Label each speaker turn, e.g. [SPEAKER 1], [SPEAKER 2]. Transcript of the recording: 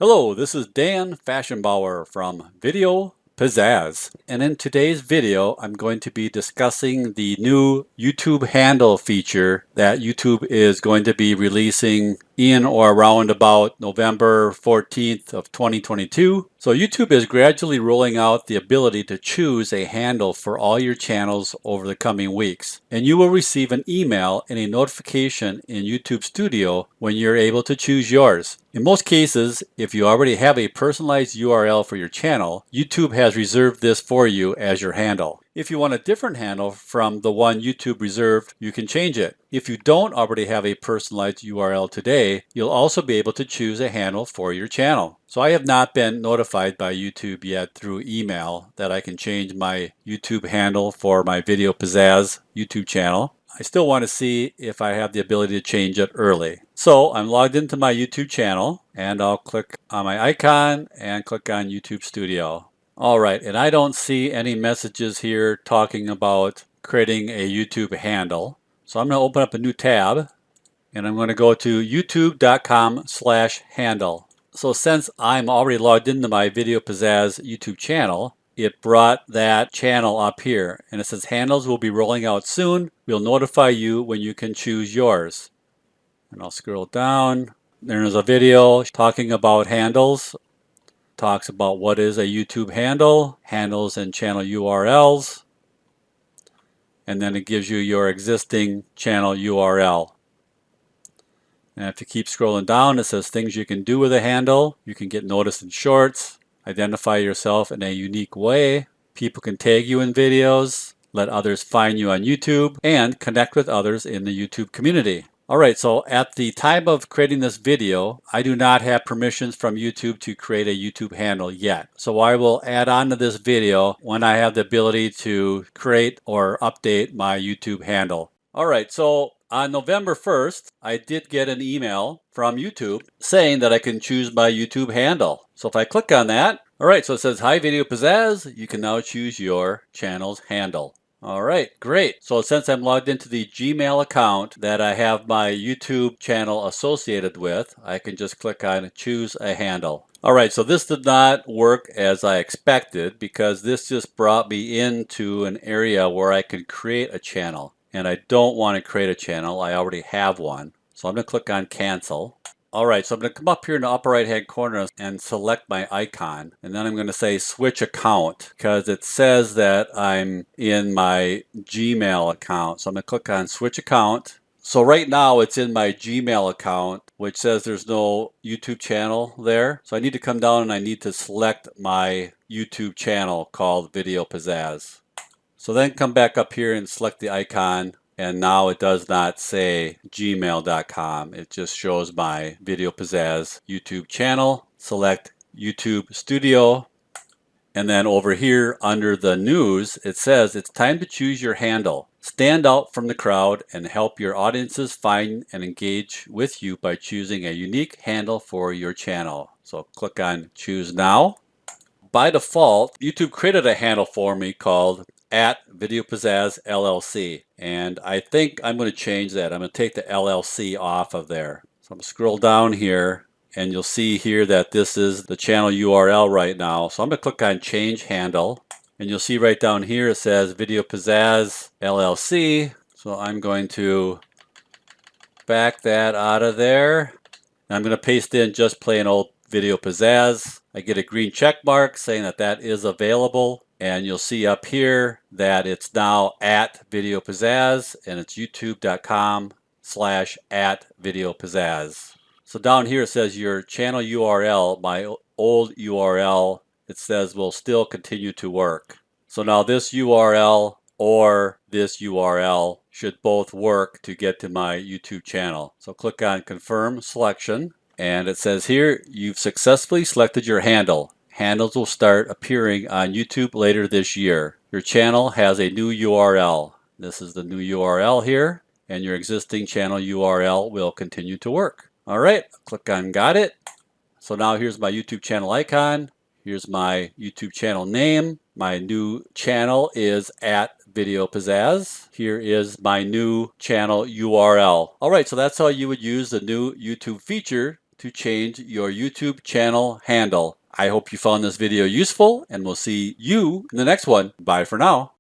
[SPEAKER 1] Hello, this is Dan Fashionbauer from Video Pizzazz. And in today's video, I'm going to be discussing the new YouTube handle feature that YouTube is going to be releasing in or around about November 14th of 2022. So YouTube is gradually rolling out the ability to choose a handle for all your channels over the coming weeks. And you will receive an email and a notification in YouTube Studio when you're able to choose yours. In most cases, if you already have a personalized URL for your channel, YouTube has reserved this for you as your handle. If you want a different handle from the one YouTube reserved, you can change it. If you don't already have a personalized URL today, you'll also be able to choose a handle for your channel. So I have not been notified by YouTube yet through email that I can change my YouTube handle for my Video Pizzazz YouTube channel. I still want to see if I have the ability to change it early. So I'm logged into my YouTube channel and I'll click on my icon and click on YouTube Studio. Alright, and I don't see any messages here talking about creating a YouTube handle. So I'm going to open up a new tab and I'm going to go to youtube.com/handle. So since I'm already logged into my Video Pizzazz YouTube channel, it brought that channel up here and it says handles will be rolling out soon. We'll notify you when you can choose yours. And I'll scroll down. There's a video talking about handles. Talks about what is a YouTube handle, handles and channel URLs, and then it gives you your existing channel URL. And if you keep scrolling down, it says things you can do with a handle. You can get noticed in shorts, identify yourself in a unique way, people can tag you in videos, let others find you on YouTube, and connect with others in the YouTube community. Alright, so at the time of creating this video, I do not have permissions from YouTube to create a YouTube handle yet. So I will add on to this video when I have the ability to create or update my YouTube handle. Alright, so on November 1st, I did get an email from YouTube saying that I can choose my YouTube handle. So if I click on that, alright, so it says, "Hi Video Pizzazz, you can now choose your channel's handle." Alright, great. So since I'm logged into the Gmail account that I have my YouTube channel associated with, I can just click on choose a handle. Alright, so this did not work as I expected because this just brought me into an area where I could create a channel. And I don't want to create a channel, I already have one. So I'm going to click on cancel. Alright, so I'm going to come up here in the upper right hand corner and select my icon. And then I'm going to say switch account because it says that I'm in my Gmail account. So I'm going to click on switch account. So right now it's in my Gmail account, which says there's no YouTube channel there. So I need to come down and I need to select my YouTube channel called Video Pizzazz. So then come back up here and select the icon. And now it does not say gmail.com. It just shows my Video Pizzazz YouTube channel. Select YouTube Studio. And then over here under the news, it says it's time to choose your handle. Stand out from the crowd and help your audiences find and engage with you by choosing a unique handle for your channel. So click on choose now. By default, YouTube created a handle for me called @VideoPizzazz LLC, and I think I'm going to change that. I'm going to take the LLC off of there. So I'm going to scroll down here and you'll see here that this is the channel URL right now. So I'm going to click on change handle and you'll see right down here it says Video Pizzazz LLC. So I'm going to back that out of there. And I'm going to paste in just plain old Video Pizzazz. I get a green check mark saying that that is available. And you'll see up here that it's now @Video Pizzazz and it's youtube.com/@Video Pizzazz. So down here it says your channel URL, my old URL, it says will still continue to work. So now this URL or this URL should both work to get to my YouTube channel. So click on confirm selection and it says here you've successfully selected your handle. Handles will start appearing on YouTube later this year. Your channel has a new URL. This is the new URL here, and your existing channel URL will continue to work. Alright, click on got it. So now here's my YouTube channel icon. Here's my YouTube channel name. My new channel is @Video Pizzazz. Here is my new channel URL. Alright, so that's how you would use the new YouTube feature to change your YouTube channel handle. I hope you found this video useful, and we'll see you in the next one. Bye for now.